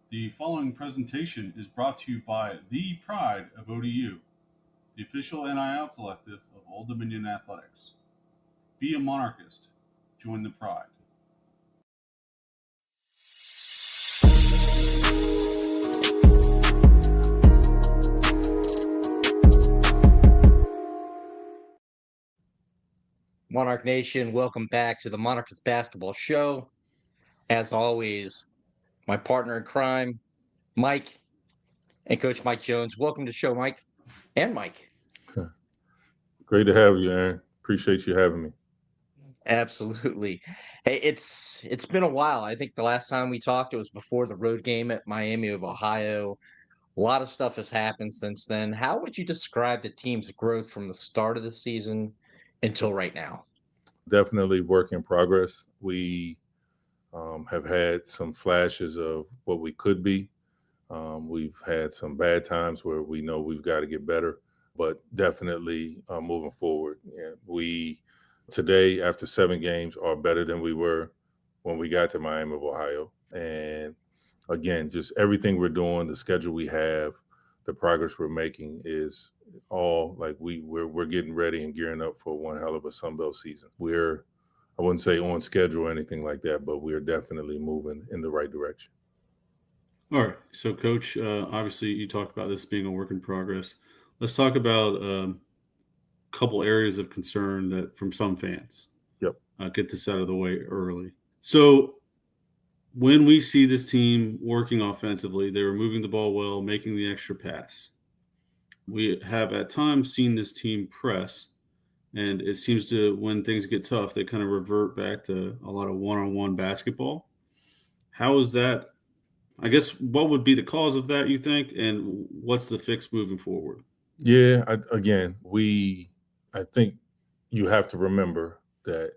The following presentation is brought to you by the Pride of ODU, the official NIL collective of Old Dominion Athletics. Be a monarchist. Join the Pride. Monarch Nation, welcome back to the Monarchists Basketball Show. As always, my partner in crime, Mike, and Coach Mike Jones. Welcome to the show, Mike and Mike. Great to have you, Aaron. Appreciate you having me. Absolutely. Hey, it's been a while. I think the last time we talked, it was before the road game at Miami of Ohio. A lot of stuff has happened since then. How would you describe the team's growth from the start of the season until right now? Definitely work in progress. We have had some flashes of what we could be. We've had some bad times where we know we've got to get better, but definitely moving forward. Yeah, we today, after 7 games, are better than we were when we got to Miami of Ohio. And again, just everything we're doing, the schedule we have, the progress we're making is all like we're getting ready and gearing up for one hell of a Sun Belt season. I wouldn't say on schedule or anything like that, but we're definitely moving in the right direction. All right. So, Coach, obviously you talked about this being a work in progress. Let's talk about a couple areas of concern that from some fans. Yep. Get this out of the way early. So, when we see this team working offensively, they were moving the ball well, making the extra pass. We have at times seen this team press, and it seems to, when things get tough, they kind of revert back to a lot of one-on-one basketball. How is that? I guess what would be the cause of that, you think, and what's the fix moving forward? Yeah, I think you have to remember that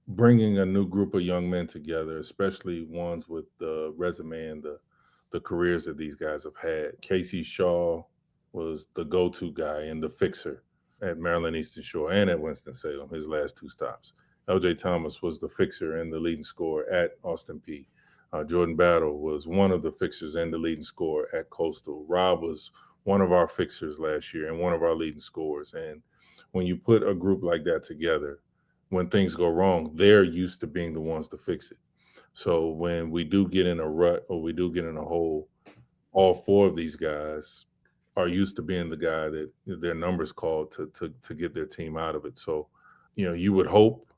bringing a new group of young men together, especially ones with the resume and the careers that these guys have had. Casey Shaw was the go-to guy and the fixer at Maryland Eastern Shore and at Winston-Salem, his last 2 stops. LJ Thomas was the fixer and the leading scorer at Austin Peay. Jordan Battle was one of the fixers and the leading scorer at Coastal. Rob was one of our fixers last year and one of our leading scorers. And when you put a group like that together, when things go wrong, they're used to being the ones to fix it. So when we do get in a rut or we do get in a hole, all 4 of these guys are used to being the guy that their number's called to get their team out of it. So, you would hope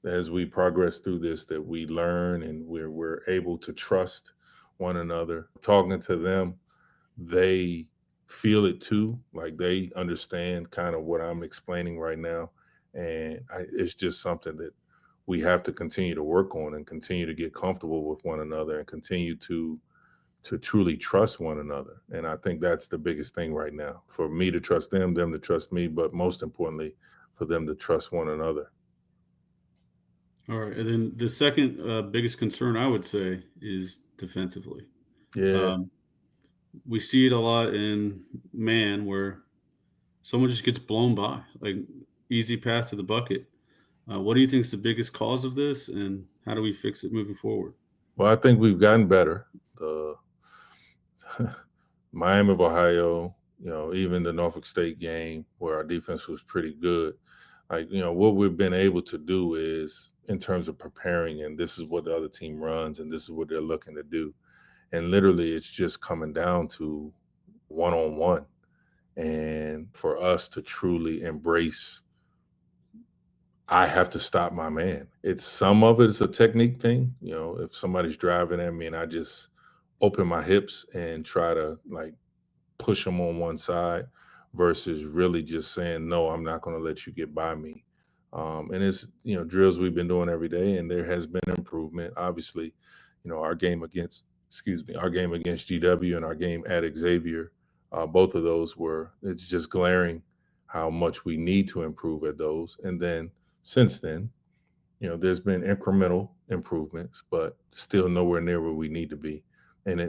as we progress through this that we learn and we're able to trust one another. Talking to them, they feel it too, like they understand kind of what I'm explaining right now. And it's just something that we have to continue to work on and continue to get comfortable with one another and continue to truly trust one another. And I think that's the biggest thing right now, for me to trust them to trust me, but most importantly, for them to trust one another. All right. And then the second biggest concern, I would say, is defensively. Yeah. We see it a lot in man where someone just gets blown by, like easy path to the bucket. What do you think is the biggest cause of this, and how do we fix it moving forward? Well, I think we've gotten better. The Miami of Ohio, even the Norfolk State game where our defense was pretty good. Like, what we've been able to do is in terms of preparing, and this is what the other team runs, and this is what they're looking to do. And literally it's just coming down to one-on-one. And for us to truly embrace, I have to stop my man. Some of it is a technique thing. If somebody's driving at me and I just open my hips and try to like push them on one side versus really just saying, no, I'm not going to let you get by me. And it's, drills we've been doing every day, and there has been improvement. Obviously, our game against GW and our game at Xavier, both of those it's just glaring how much we need to improve at those. And then since then, there's been incremental improvements, but still nowhere near where we need to be. And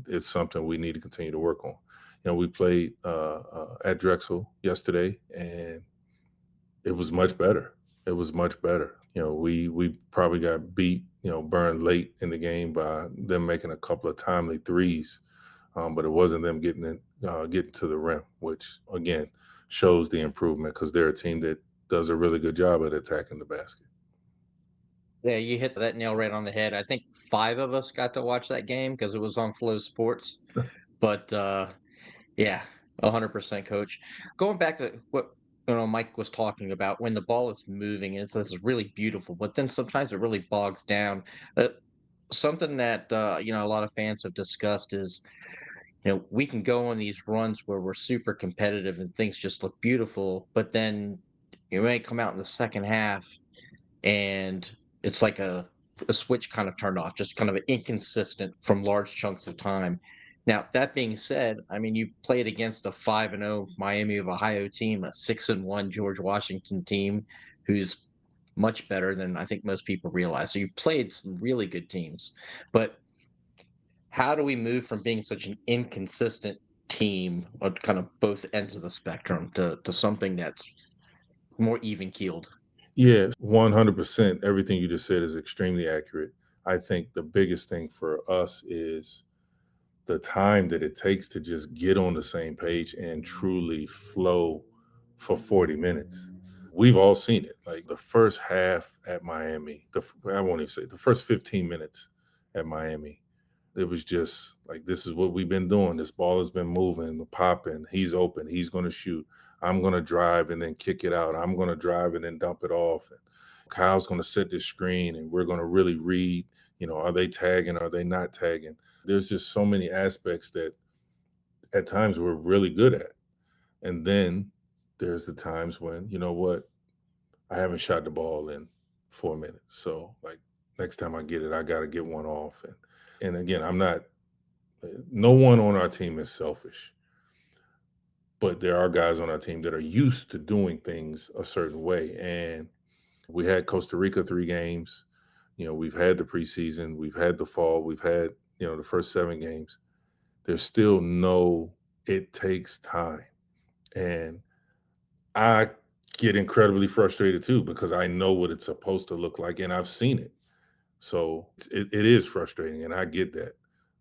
it's something we need to continue to work on. We played at Drexel yesterday, and it was much better. We probably got beat burned late in the game by them making a couple of timely threes, but it wasn't them getting to the rim, which again shows the improvement because they're a team that does a really good job at attacking the basket. Yeah, you hit that nail right on the head. I think 5 of us got to watch that game because it was on Flow Sports. But, yeah, 100% coach. Going back to what, Mike was talking about, when the ball is moving, it's really beautiful, but then sometimes it really bogs down. Uh, Something that, a lot of fans have discussed is, we can go on these runs where we're super competitive and things just look beautiful, but then you may come out in the second half and it's like a switch kind of turned off, just kind of inconsistent from large chunks of time. Now, that being said, I mean, you played against a 5-0 Miami of Ohio team, a 6-1 George Washington team, who's much better than I think most people realize. So you played some really good teams. But how do we move from being such an inconsistent team on kind of both ends of the spectrum to something that's more even keeled? Yeah, 100%. Everything you just said is extremely accurate. I think the biggest thing for us is the time that it takes to just get on the same page and truly flow for 40 minutes. We've all seen it. Like the first half at Miami, I won't even say the first 15 minutes at Miami, it was just like, this is what we've been doing. This ball has been moving, popping. He's open. He's going to shoot. I'm going to drive and then kick it out. I'm going to drive and then dump it off. And Kyle's going to set this screen and we're going to really read, are they tagging? Are they not tagging? There's just so many aspects that at times we're really good at. And then there's the times when, you know what, I haven't shot the ball in 4 minutes. So like next time I get it, I got to get one off. And again, no one on our team is selfish, but there are guys on our team that are used to doing things a certain way. And we had Costa Rica 3 games. We've had the preseason, we've had the fall, we've had, the first 7 games. There's still it takes time. And I get incredibly frustrated too, because I know what it's supposed to look like and I've seen it. So it is frustrating and I get that,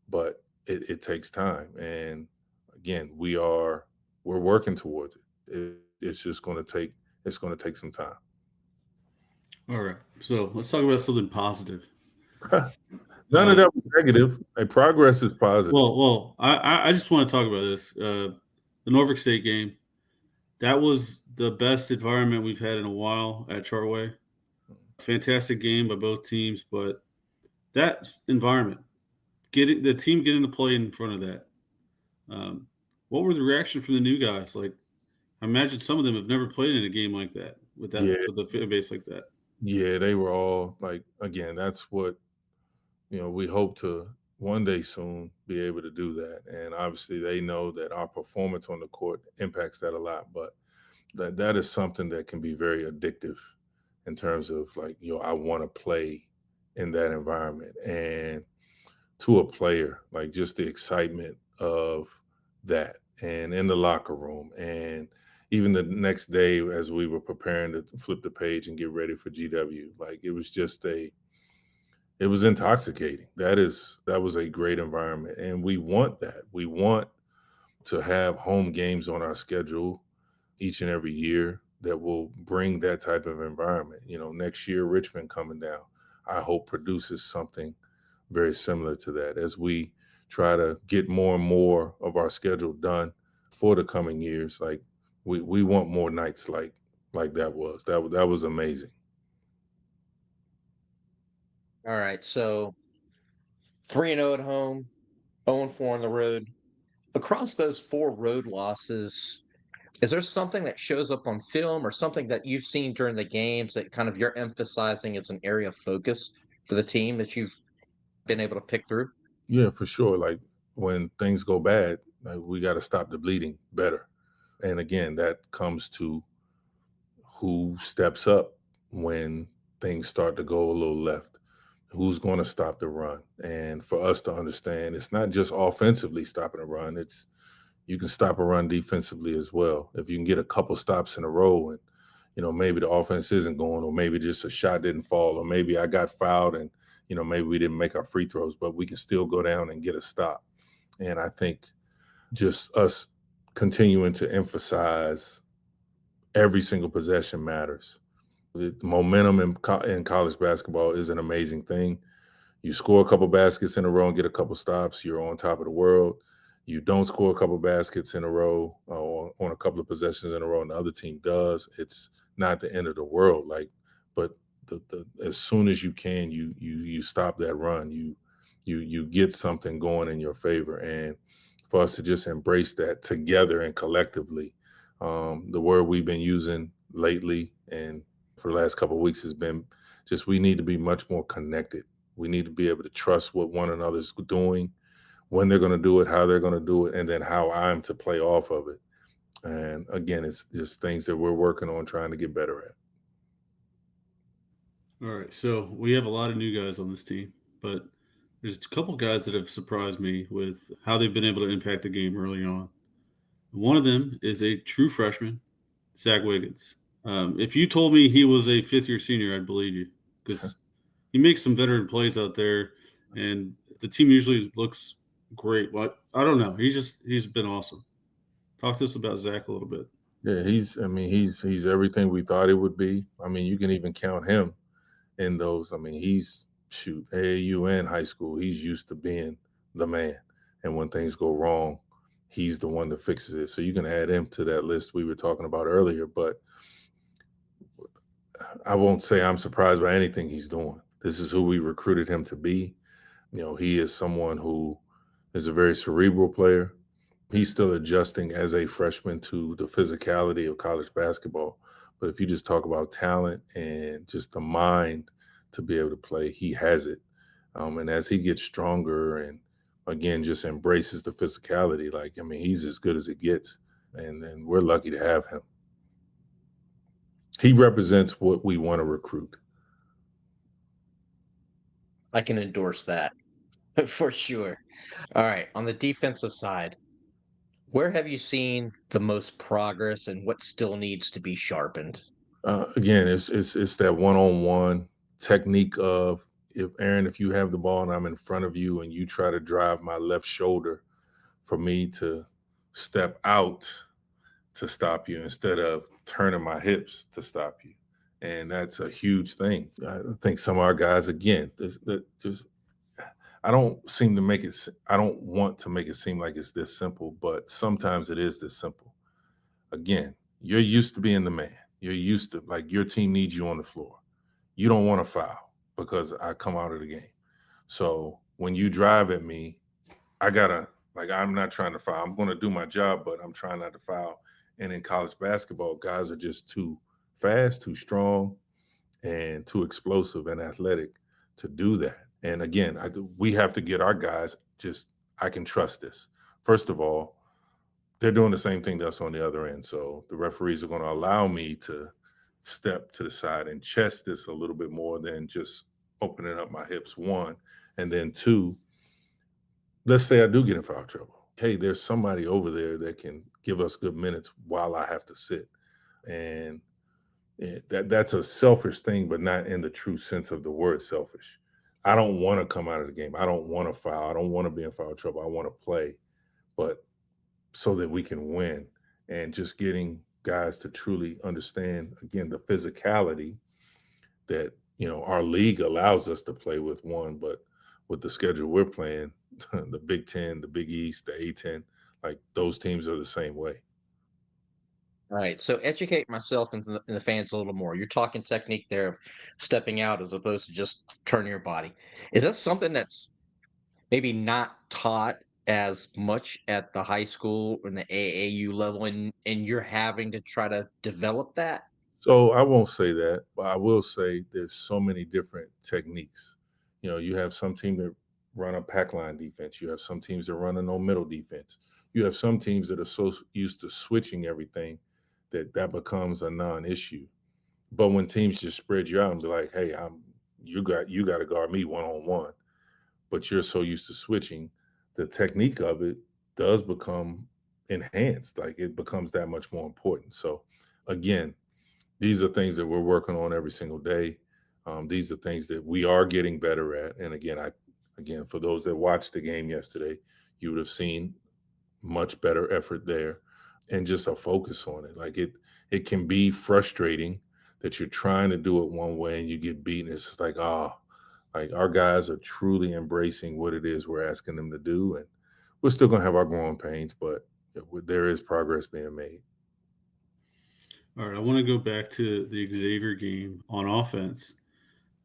but it takes time. And again, we're working towards it. It's just going to take some time. All right. So let's talk about something positive. None of that was negative. Progress is positive. Well, I just want to talk about this. The Norfolk State game, that was the best environment we've had in a while at Chartway. Fantastic game by both teams, but that environment, the team getting to play in front of that. What were the reaction from the new guys? Like, I imagine some of them have never played in a game like that with the fan base like that. Yeah, they were all like, again, that's what, we hope to one day soon be able to do that. And obviously they know that our performance on the court impacts that a lot, but that is something that can be very addictive in terms of like, I want to play in that environment. And to a player, like just the excitement of that and in the locker room. And even the next day, as we were preparing to flip the page and get ready for GW, like it was intoxicating. That was a great environment. And we want that. We want to have home games on our schedule each and every year that will bring that type of environment. Next year, Richmond coming down, I hope produces something very similar to that as we try to get more and more of our schedule done for the coming years. Like we want more nights like that was amazing. All right, so 3-0 at home, 0-4 on the road. Across those 4 road losses, is there something that shows up on film or something that you've seen during the games that kind of you're emphasizing as an area of focus for the team that you've been able to pick through? Yeah, for sure. Like when things go bad, like, we got to stop the bleeding better. And again, that comes to who steps up when things start to go a little left. Who's going to stop the run? And for us to understand, it's not just offensively stopping a run. It's you can stop a run defensively as well. If you can get a couple stops in a row and, maybe the offense isn't going, or maybe just a shot didn't fall, or maybe I got fouled and maybe we didn't make our free throws, but we can still go down and get a stop. And I think just us continuing to emphasize every single possession matters. The momentum in college basketball is an amazing thing. You score a couple baskets in a row and get a couple stops, you're on top of the world. You don't score a couple baskets in a row or on a couple of possessions in a row, and the other team does. It's not the end of the world. But as soon as you can, you stop that run. You get something going in your favor, and for us to just embrace that together and collectively, the word we've been using lately and for the last couple of weeks has been just we need to be much more connected. We need to be able to trust what one another's doing, when they're going to do it, how they're going to do it, and then how I'm to play off of it. And again, it's just things that we're working on trying to get better at. All right, so we have a lot of new guys on this team, but there's a couple guys that have surprised me with how they've been able to impact the game early on. One of them is a true freshman, Zacch Wiggins. If you told me he was a fifth-year senior, I'd believe you because he makes some veteran plays out there, and the team usually looks great. But I don't know. He's been awesome. Talk to us about Zacch a little bit. Yeah, he's everything we thought he would be. I mean, you can even count him in those. I mean, he's AAU and high school. He's used to being the man, and when things go wrong, he's the one that fixes it. So you can add him to that list we were talking about earlier. But I won't say I'm surprised by anything he's doing. This is who we recruited him to be. He is someone who is a very cerebral player. He's still adjusting as a freshman to the physicality of college basketball. But if you just talk about talent and just the mind to be able to play, he has it. And as he gets stronger and again just embraces the physicality, he's as good as it gets. And we're lucky to have him. He represents what we want to recruit. I can endorse that for sure. All right, on the defensive side, where have you seen the most progress and what still needs to be sharpened? Again, it's that one-on-one technique of if you have the ball and I'm in front of you and you try to drive my left shoulder for me to step out to stop you instead of turning my hips to stop you. And that's a huge thing. I think some of our guys, again, I don't want to make it seem like it's this simple, but sometimes it is this simple. Again, you're used to being the man. You're used to, your team needs you on the floor. You don't want to foul because I come out of the game. So when you drive at me, I'm not trying to foul. I'm going to do my job, but I'm trying not to foul. And in college basketball, guys are just too fast, too strong, and too explosive and athletic to do that. And again, we have to get our guys I can trust this. First of all, they're doing the same thing to us on the other end. So the referees are going to allow me to step to the side and chest this a little bit more than just opening up my hips, one. And then two, let's say I do get in foul trouble. Hey, there's somebody over there that can give us good minutes while I have to sit. And that's a selfish thing, but not in the true sense of the word selfish. I don't want to come out of the game. I don't want to foul. I don't want to be in foul trouble. I want to play, but so that we can win. And just getting guys to truly understand, again, the physicality that, our league allows us to play with one, but with the schedule we're playing, the Big Ten, the Big East, the A-10, those teams are the same way. All right, so educate myself and the fans a little more. You're talking technique there of stepping out as opposed to just turning your body. Is that something that's maybe not taught as much at the high school and the AAU level, and you're having to try to develop that? So I won't say that, but I will say there's so many different techniques. You have some team that run a pack line defense. You have some teams that run a no middle defense. You have some teams that are so used to switching everything that becomes a non-issue. But when teams just spread you out and be like, "Hey, you got to guard me one-on-one," but you're so used to switching, the technique of it does become enhanced. It becomes that much more important. So again, these are things that we're working on every single day. These are things that we are getting better at. And again, for those that watched the game yesterday, you would have seen much better effort there and just a focus on it. Like it can be frustrating that you're trying to do it one way and you get beaten. It's just like, like our guys are truly embracing what it is we're asking them to do. And we're still going to have our growing pains, but there is progress being made. All right, I want to go back to the Xavier game on offense.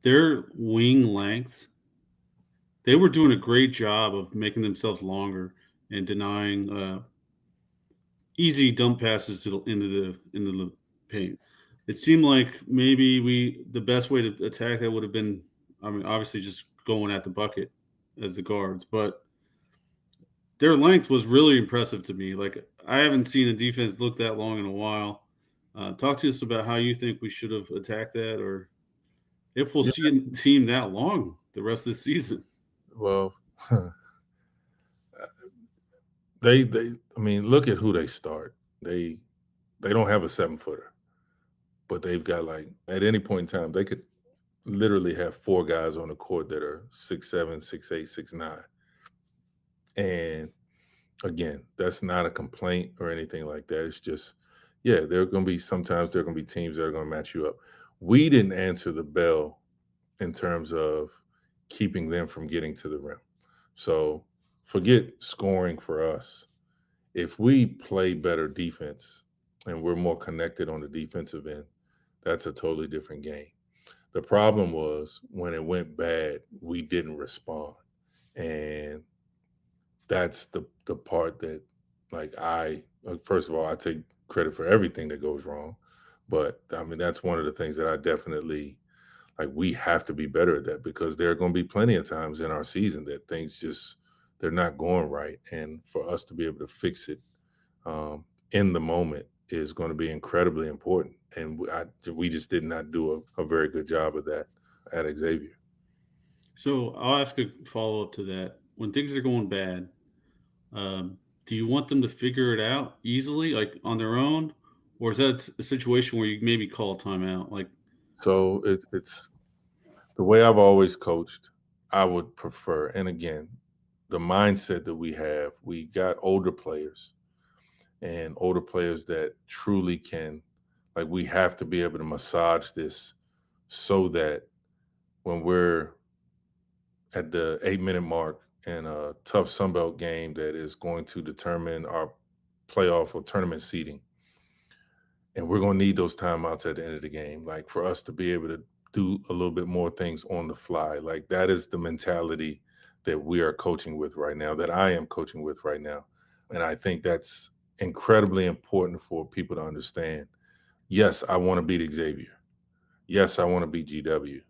Their wing length, they were doing a great job of making themselves longer and denying easy dump passes into the paint. It seemed like maybe the best way to attack that would have been, I mean, obviously just going at the bucket as the guards, but their length was really impressive to me. Like, I haven't seen a defense look that long in a while. Talk to us about how you think we should have attacked that, or if we'll see a team that long the rest of the season. Well, I mean, look at who they start. They don't have a 7-footer, but they've got, like, at any point in time, they could literally have 4 guys on the court that are 6'7", 6'8", 6'9". And again, that's not a complaint or anything like that. It's just, yeah, sometimes there are going to be teams that are going to match you up. We didn't answer the bell in terms of keeping them from getting to the rim. So forget scoring for us. If we play better defense and we're more connected on the defensive end, that's a totally different game. The problem was when it went bad, we didn't respond. And that's the part that, like, first of all, I take credit for everything that goes wrong. But I mean, that's one of the things that I definitely, like, we have to be better at that, because there are going to be plenty of times in our season that things they're not going right. And for us to be able to fix it in the moment is going to be incredibly important. And we just did not do a very good job of that at Xavier. So I'll ask a follow-up to that. When things are going bad, do you want them to figure it out easily, like on their own? Or is that a situation where you maybe call a timeout? Like, So it's the way I've always coached. I would prefer, and again, the mindset that we got older players that truly can, like, we have to be able to massage this so that when we're at the 8-minute mark in a tough Sunbelt game that is going to determine our playoff or tournament seeding, and we're going to need those timeouts at the end of the game, like, for us to be able to do a little bit more things on the fly. Like, that is the mentality that we are coaching with right now, that I am coaching with right now. And I think that's incredibly important for people to understand. Yes, I want to beat Xavier. Yes, I want to beat GW.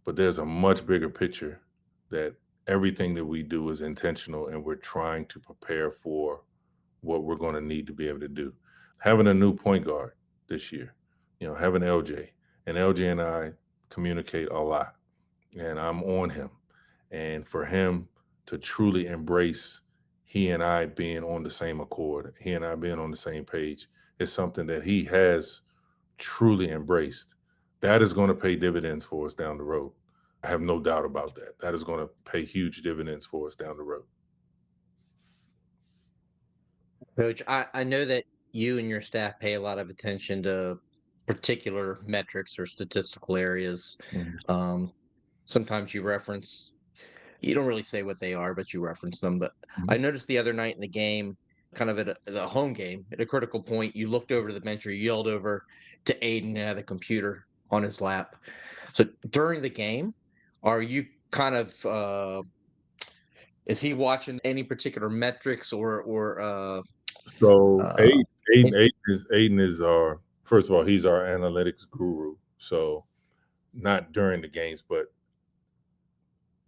But there's a much bigger picture that everything that we do is intentional, and we're trying to prepare for what we're going to need to be able to do. Having a new point guard this year, having LJ, and LJ and I communicate a lot, and I'm on him. And for him to truly embrace he and I being on the same accord, he and I being on the same page, is something that he has truly embraced. That is going to pay dividends for us down the road. I have no doubt about that. That is going to pay huge dividends for us down the road. Coach, I know that you and your staff pay a lot of attention to particular metrics or statistical areas. Mhm. Sometimes you don't really say what they are, but you reference them. But I Mhm. noticed the other night in the game, kind of at the home game, at a critical point, you looked over to the bench or you yelled over to Aiden and had the computer on his lap. So during the game, are you kind of is he watching any particular metrics or So uh, in- Aiden is our, first of all, he's our analytics guru. So not during the games, but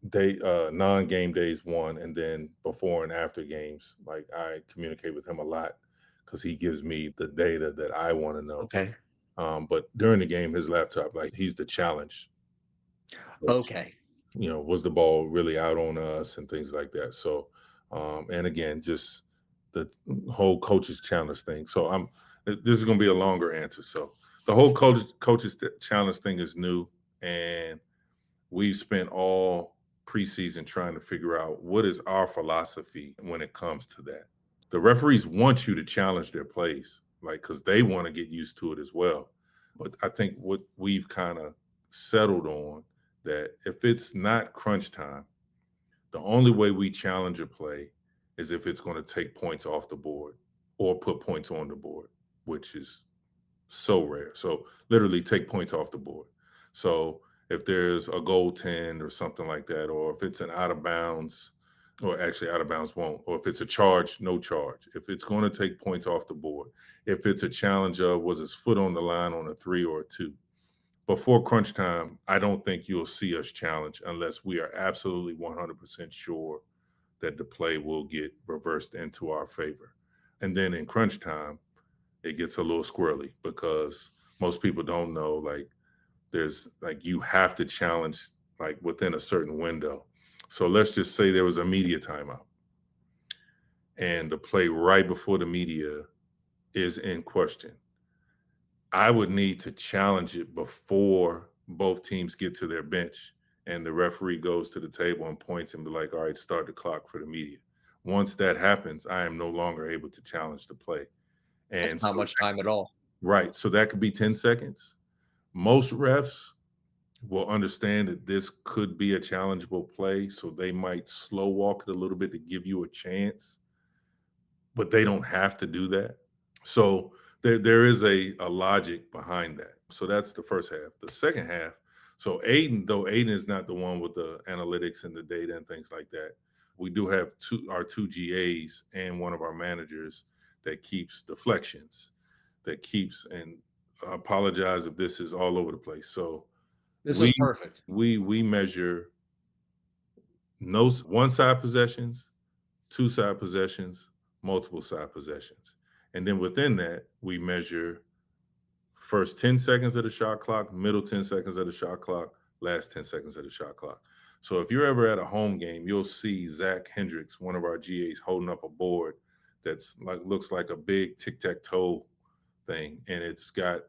non-game days one, and then before and after games, like, I communicate with him a lot because he gives me the data that I want to know. okay, But during the game, his laptop, like, he's the challenge coach. okay. Was the ball really out on us and things like that. So, and again, just the whole coaches challenge thing. So this is going to be a longer answer. So the whole coaches challenge thing is new. And we've spent all preseason trying to figure out what is our philosophy when it comes to that. The referees want you to challenge their plays, like, because they want to get used to it as well. But I think what we've kind of settled on, that if it's not crunch time, the only way we challenge a play is if it's going to take points off the board or put points on the board, which is so rare. So literally take points off the board. So if there's a goaltend or something like that, or if it's an out of bounds, or actually out of bounds won't, or if it's a charge, no charge. If it's going to take points off the board, if it's a challenge of was his foot on the line on a 3 or a 2. Before crunch time, I don't think you'll see us challenge unless we are absolutely 100% sure that the play will get reversed into our favor. And then in crunch time, it gets a little squirrely because most people don't know, like, there's like, you have to challenge like within a certain window. So let's just say there was a media timeout and the play right before the media is in question. I would need to challenge it before both teams get to their bench and the referee goes to the table and points and be like, all right, start the clock for the media. Once that happens, I am no longer able to challenge the play. And That's not much time at all. Right. So that could be 10 seconds. Most refs will understand that this could be a challengeable play. So they might slow walk it a little bit to give you a chance, but they don't have to do that. So there is a logic behind that. So that's the first half. The second half, so though Aiden is not the one with the analytics and the data and things like that, we do have our two GAs and one of our managers that keeps deflections, that keeps, and I apologize if this is all over the place. So This is perfect. we measure no one side possessions, two side possessions, multiple side possessions. And then within that, we measure first 10 seconds of the shot clock, middle 10 seconds of the shot clock, last 10 seconds of the shot clock. So if you're ever at a home game, you'll see Zacch Hendricks, one of our GAs, holding up a board that's like, looks like a big tic-tac-toe thing. And it's got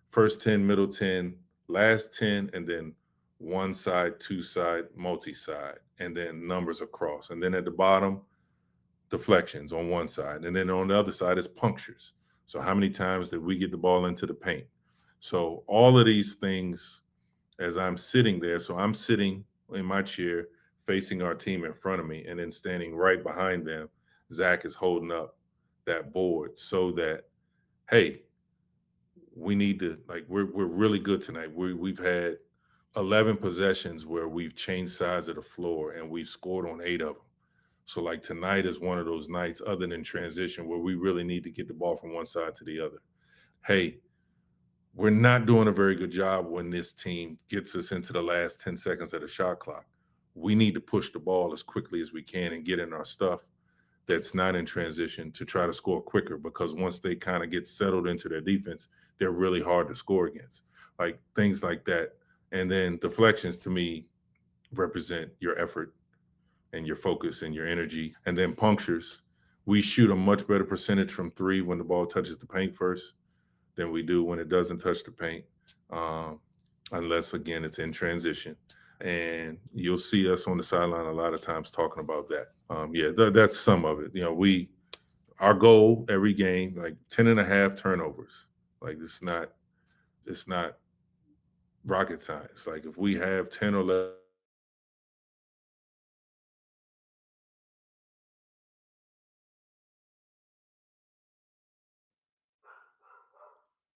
first 10, middle 10, last 10, and then one side, two side, multi-side, and then numbers across. And then at the bottom, deflections on one side. And then on the other side is punctures. So how many times did we get the ball into the paint? So all of these things, as I'm sitting there, so I'm sitting in my chair facing our team in front of me, and then standing right behind them, Zacch is holding up that board so that, hey, we need to, like, we're really good tonight. We've had 11 possessions where we've changed sides of the floor and we've scored on 8 of them. So like tonight is one of those nights, other than transition, where we really need to get the ball from one side to the other. Hey, we're not doing a very good job when this team gets us into the last 10 seconds of the shot clock. We need to push the ball as quickly as we can and get in our stuff that's not in transition to try to score quicker, because once they kind of get settled into their defense, they're really hard to score against. Like things like that. And then deflections, to me, represent your effort and your focus and your energy. And then punctures, we shoot a much better percentage from 3 when the ball touches the paint first than we do when it doesn't touch the paint, unless, again, it's in transition. And you'll see us on the sideline a lot of times talking about that. That's some of it. You know, our goal every game, like 10 and a half turnovers. Like it's not rocket science. Like if we have 10 or 11.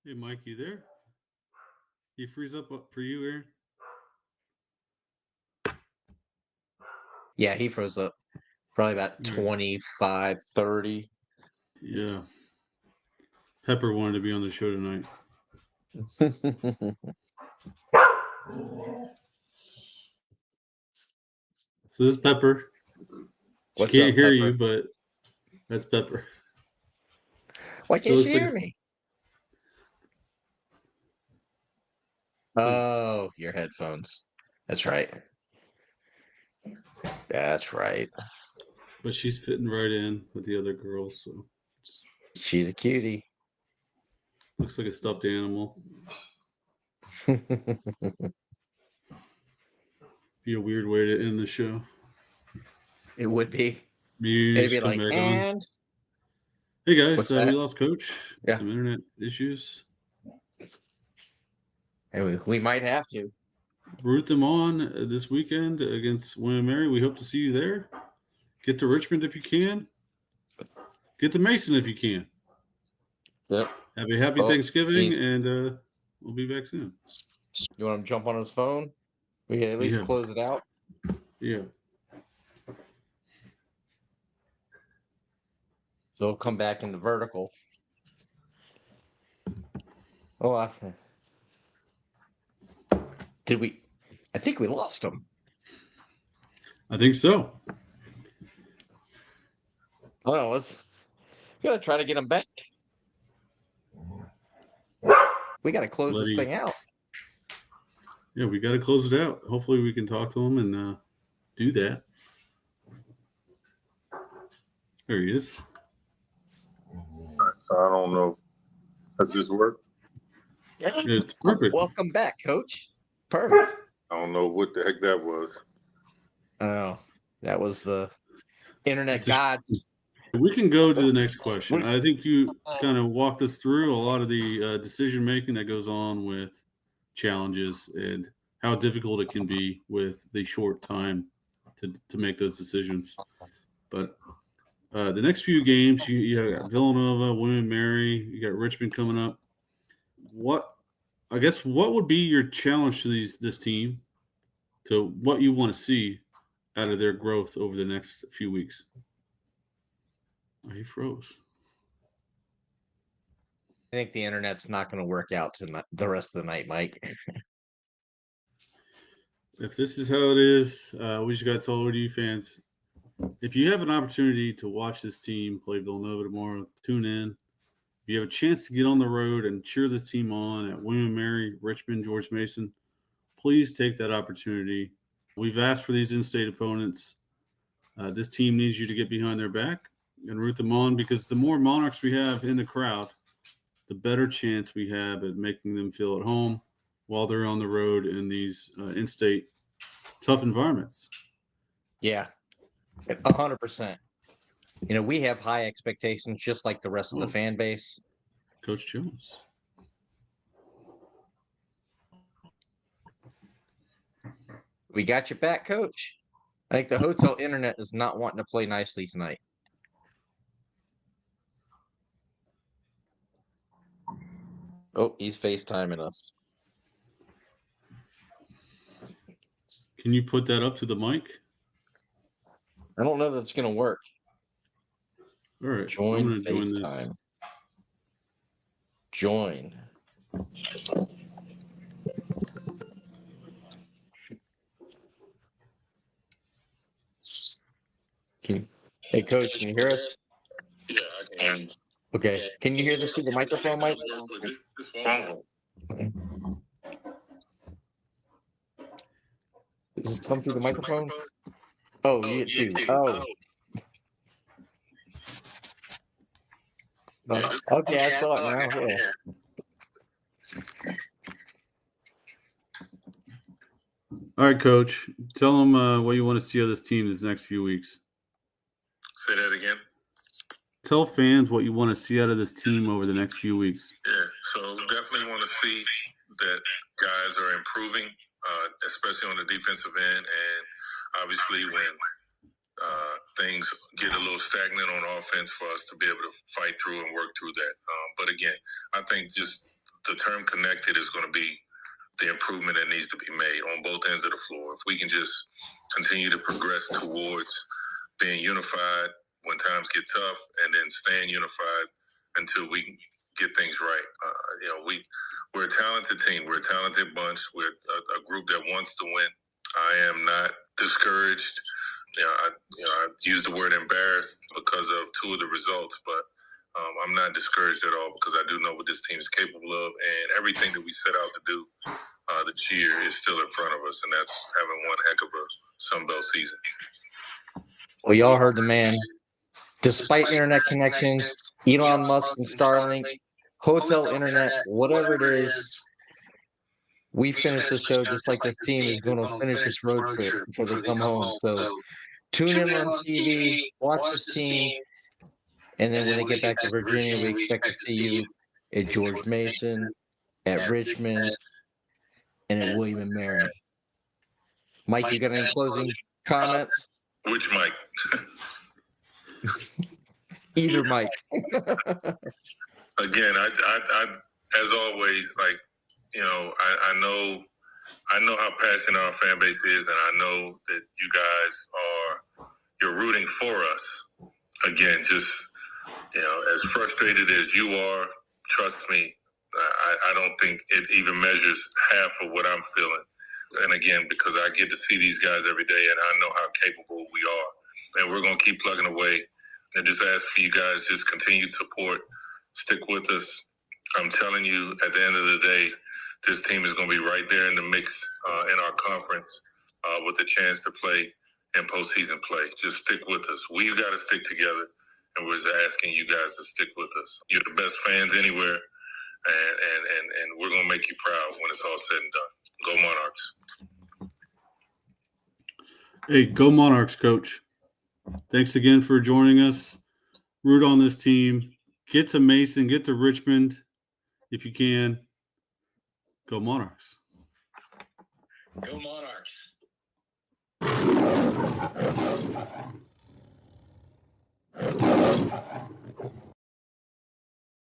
Hey, Mike, you there? He freeze up for you, Aaron? Yeah, he froze up. Probably about Yeah. 25, 30. Yeah. Pepper wanted to be on the show tonight. So this is Pepper. She What's can't up, hear Pepper? you, but that's Pepper. Why Still can't you looks hear like me? Oh, your headphones. That's right. That's right. But she's fitting right in with the other girls, so She's a cutie. looks like a stuffed animal. Be a weird way to end the show. It would be. Maybe Maybe like, and Hey guys, what's we that? lost Coach. Yeah. Some internet issues. And we might have to. Root them on this weekend against William & Mary. We hope to see you there. Get to Richmond if you can. Get to Mason if you can. Yep. Have a happy Thanksgiving, and we'll be back soon. You want him to jump on his phone? We can at least close it out. Yeah. So he'll come back into vertical. Oh, I think we lost him. I think so. Oh, we gotta try to get him back. We gotta close this thing out. Yeah, we gotta close it out. Hopefully we can talk to him and do that. There he is. I don't know. Does this work? Yeah. It's perfect. Welcome back, Coach. Perfect. I don't know what the heck that was. Oh, that was the internet gods. We can go to the next question. I think you kind of walked us through a lot of the decision making that goes on with challenges and how difficult it can be with the short time to make those decisions. But the next few games, you got Villanova, William & Mary, you got Richmond coming up. What would be your challenge to this team, to what you want to see out of their growth over the next few weeks? Oh, he froze. I think the internet's not going to work out tonight, the rest of the night, Mike. If this is how it is, we just got to tell ODU fans, if you have an opportunity to watch this team play Villanova tomorrow, tune in. If you have a chance to get on the road and cheer this team on at William & Mary, Richmond, George Mason, please take that opportunity. We've asked for these in-state opponents. This team needs you to get behind their back and root them on, because the more Monarchs we have in the crowd, the better chance we have at making them feel at home while they're on the road in these in-state tough environments. Yeah, 100%. We have high expectations, just like the rest of the fan base. Coach Jones. We got your back, Coach. I think the hotel internet is not wanting to play nicely tonight. Oh, he's FaceTiming us. Can you put that up to the mic? I don't know that it's going to work. All right. Join I'm going to join FaceTime. this. Join. Hey, Coach, can you hear us? Yeah, I can. Okay. Can you hear this through the microphone, Mike? Okay. Does it come through the microphone? Oh, you get two. Oh. Okay, I saw it now. Yeah. All right, Coach. Tell them what you want to see of this team this next few weeks. Say that again. Tell fans what you want to see out of this team over the next few weeks. Yeah, so definitely want to see that guys are improving, especially on the defensive end, and obviously when things get a little stagnant on offense, for us to be able to fight through and work through that. But again, I think just the term connected is going to be the improvement that needs to be made on both ends of the floor. If we can just continue to progress towards being unified when times get tough, and then staying unified until we get things right. We're a talented team. We're a talented bunch. We're a group that wants to win. I am not discouraged. I use the word embarrassed because of two of the results, but I'm not discouraged at all, because I do know what this team is capable of, and everything that we set out to do this year is still in front of us, and that's having one heck of a Sun Belt season. Well, y'all heard the man. Despite internet connections, Elon Musk and Starlink, hotel internet, whatever it is, we finish the show just like this team is going to finish this road trip before they come home. So tune in on TV, watch this team, and then when they get back to Virginia, we expect to see you at George Mason, at Richmond, and at William and Mary. Mike, you got any closing comments? Which Mike? Either Mike. Again, I as always, like, you know, I know how passionate our fan base is, and I know that you guys you're rooting for us. Again, just, you know, as frustrated as you are, trust me, I don't think it even measures half of what I'm feeling. And again, because I get to see these guys every day, and I know how capable we are, and we're going to keep plugging away. And just ask for you guys, just continued support, stick with us. I'm telling you, at the end of the day, this team is going to be right there in the mix in our conference with the chance to play in postseason play. Just stick with us. We've got to stick together, and we're just asking you guys to stick with us. You're the best fans anywhere, and we're going to make you proud when it's all said and done. Go Monarchs. Hey, go Monarchs, Coach. Thanks again for joining us. Root on this team. Get to Mason, get to Richmond if you can. Go Monarchs. Go Monarchs.